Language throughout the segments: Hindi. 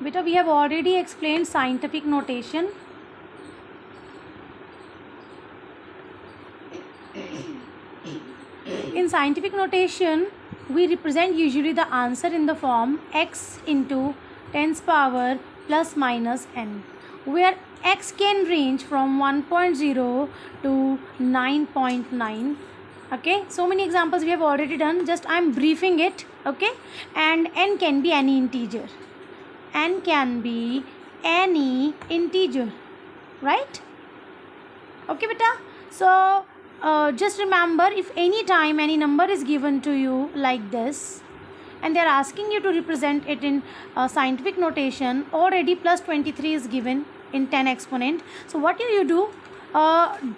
Beta, we have already explained scientific notation. In scientific notation, we represent usually the answer in the form x into 10's power plus minus n, where x can range from 1.0 to 9.9. Okay, so many examples we have already done, just I am briefing it. Okay, and n can be any integer. N can be any integer, right? Okay, beta. So just remember, if any time any number is given to you like this and they are asking you to represent it in scientific notation, already plus 23 is given in 10 exponent. So what do?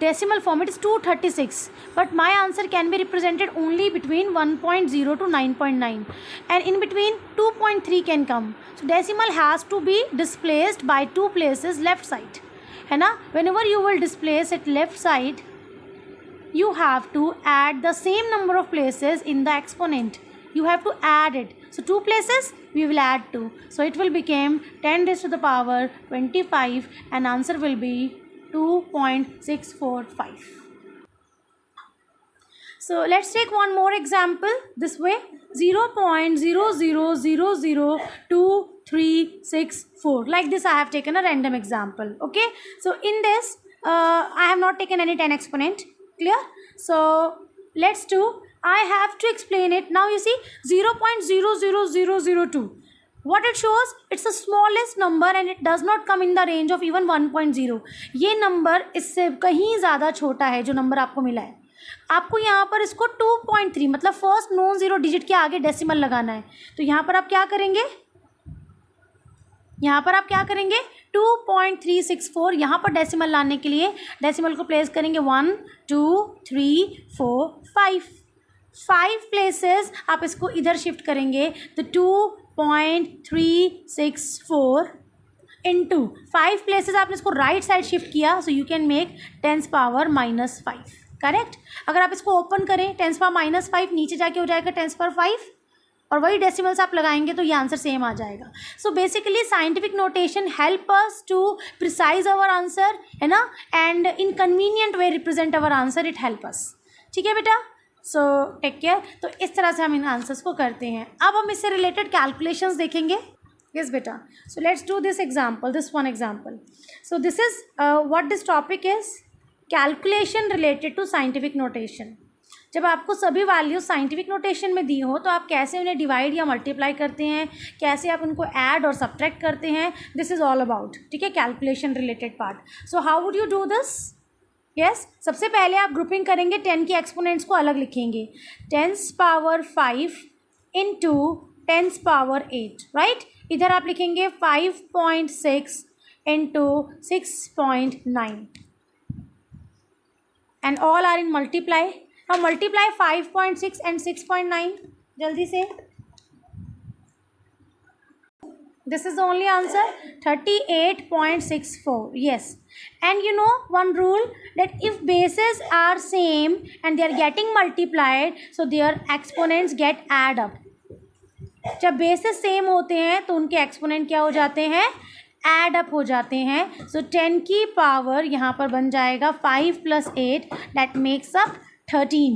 Decimal form, it is 236, but my answer can be represented only between 1.0 to 9.9, and in between 2.3 can come. So decimal has to be displaced by 2 places left side, है ना? Whenever you will displace it left side, you have to add the same number of places in the exponent. You have to add it. So 2 places we will add 2. So it will become 10 raised to the power 25, and answer will be 2.645. So let's take one more example this way. 0.00002364. Like this I have taken a random example. Okay. So in this I have not taken any 10 exponent. Clear? So let's do. I have to explain it. Now you see 0.00002. What it shows, it's the smallest number and it does not come in the range of even 1.0. ये नंबर इससे कहीं ज़्यादा छोटा है जो नंबर आपको मिला है. आपको यहाँ पर इसको 2.3 मतलब फर्स्ट नॉन ज़ीरो डिजिट के आगे डेसिमल लगाना है. तो यहाँ पर आप क्या करेंगे? 2.364. यहाँ पर डेसिमल लाने के लिए डेसिमल को प्लेस करेंगे 1 2 3 4 5 प्लेसेस. आप इसको इधर शिफ्ट करेंगे तो 2.364 इंटू 5 प्लेसेस आपने इसको राइट साइड शिफ्ट किया. So you can make 10's power minus 5. Correct. अगर आप इसको ओपन करें 10's पावर माइनस 5, नीचे जाके हो जाएगा 10's पावर 5, और वही डेसिमल्स आप लगाएंगे तो ये आंसर सेम आ जाएगा. So basically scientific notation help us to precise our answer, है ना, and in convenient way represent our answer. It help us. ठीक है बेटा. So take care. तो इस तरह से हम इन आंसर्स को करते हैं. अब हम इससे रिलेटेड कैलकुलेशंस देखेंगे. यस बेटा. So let's do this example, this one example. So this is what this topic is, calculation related to scientific notation. जब आपको सभी वैल्यूज साइंटिफिक नोटेशन में दी हो तो आप कैसे उन्हें डिवाइड या मल्टीप्लाई करते हैं, कैसे आप उनको ऐड और सब्ट्रैक्ट करते हैं, दिस इज़ ऑल अबाउट. ठीक है, calculation related part. So how would you do this? Yes, सबसे पहले आप ग्रुपिंग करेंगे, 10 की एक्सपोनेंट्स को अलग लिखेंगे. 10's power 5 into 10's power 8. Right. इधर आप लिखेंगे 5.6 into 6.9 and all are in multiply. Now multiply 5.6 and 6.9. जल्दी से. This is the only answer, 38.64. Yes. And you know one rule, that if bases are same and they are getting multiplied, so their exponents get add up. जब बेसिस सेम होते हैं तो उनके एक्सपोनेंट क्या हो जाते हैं? ऐड अप हो जाते हैं. सो 10 की पावर यहाँ पर बन जाएगा 5 + 8, that makes up 13.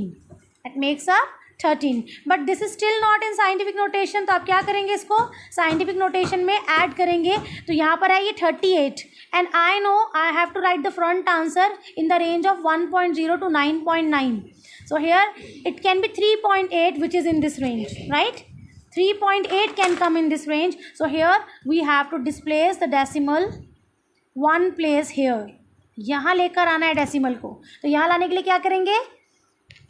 That makes up 13. But this is still not in scientific notation. तो आप क्या करेंगे? इसको साइंटिफिक नोटेशन में ऐड करेंगे. तो यहाँ पर है ये 38. And I know I have to write the front answer in the range of 1.0 to 9.9. So here it can be 3.8, which is in this range, right? 3.8 can come in this range. So here we have to displace the decimal one place here. यहाँ लेकर आना है डेसिमल को. तो यहाँ लाने के लिए क्या करेंगे?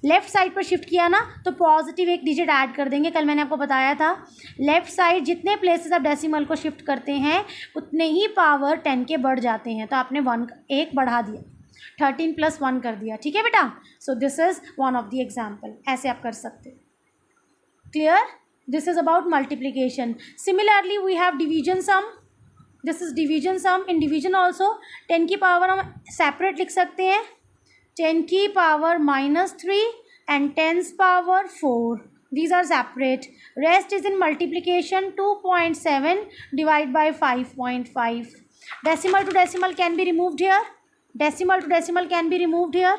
लेफ़्ट साइड पर शिफ्ट किया ना तो पॉजिटिव एक डिजिट ऐड कर देंगे. कल मैंने आपको बताया था, लेफ़्ट साइड जितने प्लेसेस आप डेसिमल को शिफ्ट करते हैं उतने ही पावर 10 के बढ़ जाते हैं. तो आपने 1 बढ़ा दिया, 13 + 1 कर दिया. ठीक है बेटा. So this is one of the example. ऐसे आप कर सकते. Clear. This is about multiplication. Similarly we have division sum. This is division sum. In division also 10 की पावर हम सेपरेट लिख सकते हैं, 10 की power -3 and 10's power 4. these are separate. Rest is in multiplication. 2.7 divided by 5.5. Decimal to decimal can be removed here. Decimal to decimal can be removed here,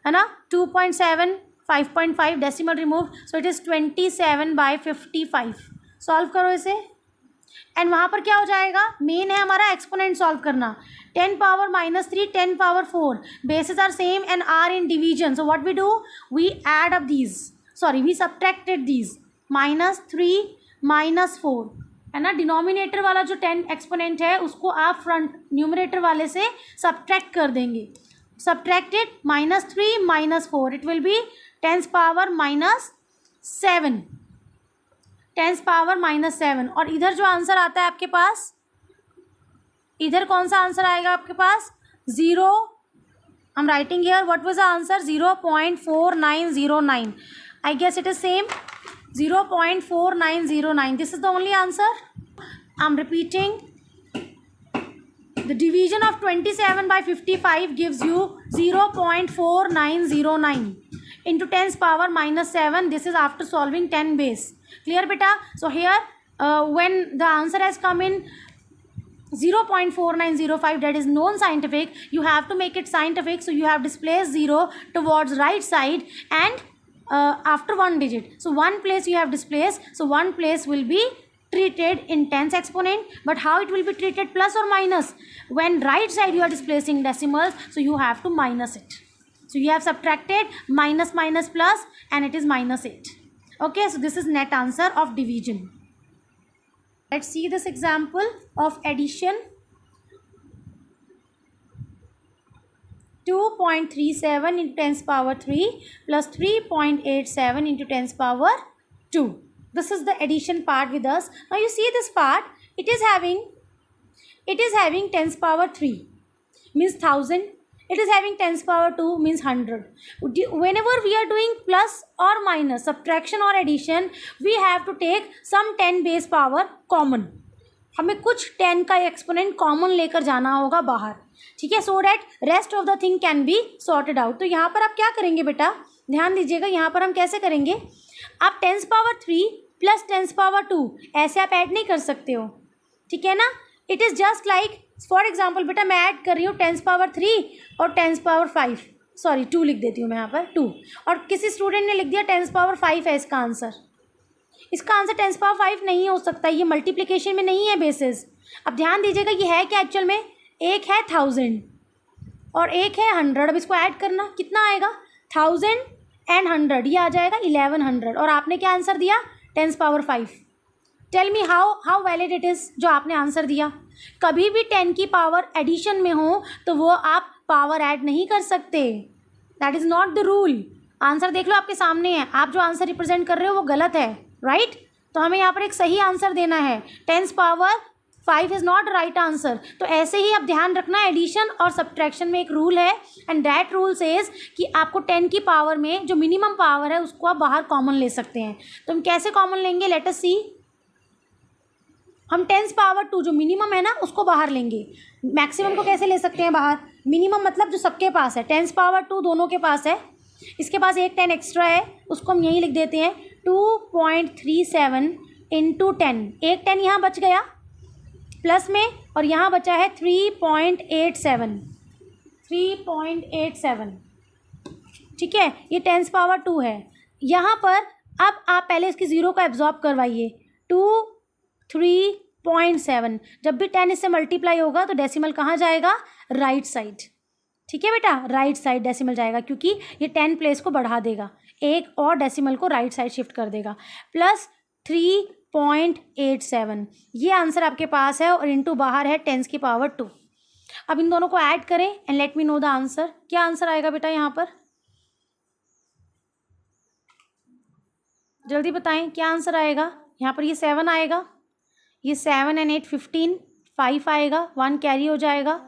है ना. 2.7 5.5 decimal removed, so it is 27/55. Solve करो इसे. एंड वहाँ पर क्या हो जाएगा, मेन है हमारा एक्सपोनेंट सॉल्व करना. 10 power -3, 10 power 4, basis are same and are in division. So what we do, we add up these, sorry we subtracted these. -3 -4, है ना. डिनोमिनेटर वाला जो 10 एक्सपोनेंट है उसको आप फ्रंट न्यूमरेटर वाले से सब्ट्रैक्ट कर देंगे. Subtracted -3 -4, it will be 10 power -7, 10 power -7. और इधर जो आंसर आता है आपके पास, इधर कौन सा आंसर आएगा आपके पास, 0. I am writing here what was the answer, 0.4909. I guess it is same, 0.4909. This is the only answer. I am repeating, the division of 27/55 gives you 0.4909 into 10 power -7. This is after solving 10 base. Clear beta? So here when the answer has come in 0.4905, that is non-scientific, you have to make it scientific. So you have displaced 0 towards right side and after one digit. So one place you have displaced, so one place will be treated in tens exponent. But how it will be treated, plus or minus? When right side you are displacing decimals, so you have to minus it. So you have subtracted minus minus plus and it is -8. Okay, so this is net answer of division. Let's see this example of addition. 2.37 into 10 power 3 plus 3.87 into 10 power 2. This is the addition part with us. Now you see this part, it is having 10 power 3 means 1000. It is having 10 power 2 means 100. Whenever we are doing plus or minus, subtraction or addition, we have to take some 10 base power common. हमें कुछ 10 का एक्सपोनेंट कॉमन लेकर जाना होगा बाहर, ठीक है, so that rest of the thing can be sorted out. तो यहाँ पर आप क्या करेंगे बेटा, ध्यान दीजिएगा, यहाँ पर हम कैसे करेंगे, आप 10 पावर 3 प्लस 10 पावर 2 ऐसे आप ऐड नहीं कर सकते हो, ठीक है ना. It is just like, for example बेटा मैं ऐड कर रही हूँ 10 पावर 3 और 10 पावर 5, सॉरी 2 लिख देती हूँ मैं यहाँ पर 2, और किसी स्टूडेंट ने लिख दिया 10 पावर 5 है इसका आंसर. इसका आंसर 10 पावर 5 नहीं हो सकता, ये मल्टीप्लिकेशन में नहीं है बेसिस. अब ध्यान दीजिएगा, ये है क्या एक्चुअल में, एक है 1000 और एक है 100. अब इसको ऐड करना कितना आएगा, 1000 एंड 100, ये आ जाएगा 1100. और आपने क्या आंसर दिया, 10 power 5. Tell me how valid it is जो आपने आंसर दिया. कभी भी 10 की पावर एडिशन में हो तो वो आप पावर ऐड नहीं कर सकते, that is not the rule. Answer देख लो आपके सामने है, आप जो आंसर रिप्रेजेंट कर रहे हो वो गलत है, राइट. तो हमें यहाँ पर एक सही आंसर देना है. 10 power 5 is not right answer. तो ऐसे ही आप ध्यान रखना, एडिशन और सब्ट्रैक्शन में एक रूल है, एंड दैट रूल सेज कि आपको 10 की पावर में जो मिनिमम पावर है उसको आप बाहर कॉमन ले सकते हैं. तो हम कैसे कॉमन लेंगे, लेट अस सी. हम 10 पावर 2 जो मिनिमम है ना उसको बाहर लेंगे. मैक्सिमम को कैसे ले सकते हैं बाहर, मिनिमम मतलब जो सबके पास है, 10 पावर 2 दोनों के पास है, इसके पास एक 10 एक्स्ट्रा है, उसको हम यहीं लिख देते हैं 2.37 इंटू 10. एक 10 यहाँ बच गया प्लस में, और यहाँ बचा है 3.87, ठीक है, ये 10 पावर 2 है. यहाँ पर अब आप पहले इसकी ज़ीरो को एब्जॉर्ब करवाइए, 3.7. जब भी 10 इससे मल्टीप्लाई होगा तो डेसिमल कहाँ जाएगा, राइट साइड, ठीक है बेटा, राइट साइड डेसिमल जाएगा, क्योंकि ये 10 प्लेस को बढ़ा देगा, एक और डेसिमल को राइट साइड शिफ्ट कर देगा. प्लस 3.87, ये आंसर आपके पास है, और इनटू बाहर है 10 की पावर 2. अब इन दोनों को ऐड करें and let me know the answer. क्या आंसर आएगा बेटा यहाँ पर, जल्दी बताएं क्या आंसर आएगा. यहाँ पर ये 7 आएगा, ये 7 and 8 15, 5 आएगा, 1 कैरी हो जाएगा,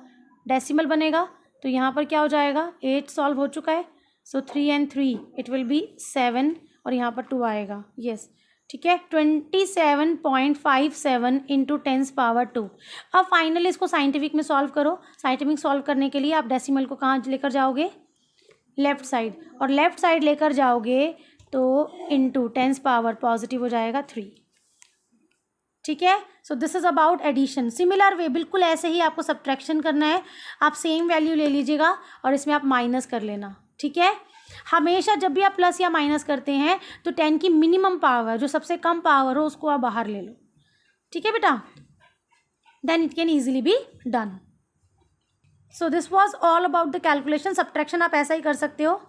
डेसिमल बनेगा. तो यहाँ पर क्या हो जाएगा, 8 सॉल्व हो चुका है, सो 3 and 3 इट विल बी 7, और यहाँ पर 2 आएगा, यस, ठीक है. 27.57 इंटू 10 पावर 2. अब फाइनली इसको साइंटिफिक में सॉल्व करो. साइंटिफिक सॉल्व करने के लिए आप डेसिमल को कहाँ लेकर जाओगे, लेफ़्ट साइड, और लेफ़्ट साइड लेकर जाओगे तो इंटू 10 पावर पॉजिटिव हो जाएगा 3. ठीक है. So this is about addition. Similar way बिल्कुल ऐसे ही आपको सब्ट्रैक्शन करना है. आप सेम वैल्यू ले लीजिएगा और इसमें आप माइनस कर लेना. ठीक है. हमेशा जब भी आप प्लस या माइनस करते हैं तो 10 की मिनिमम पावर, जो सबसे कम पावर हो, उसको आप बाहर ले लो. ठीक है बेटा. Then it can easily be done. So this was all about the calculation. Subtraction आप ऐसा ही कर सकते हो.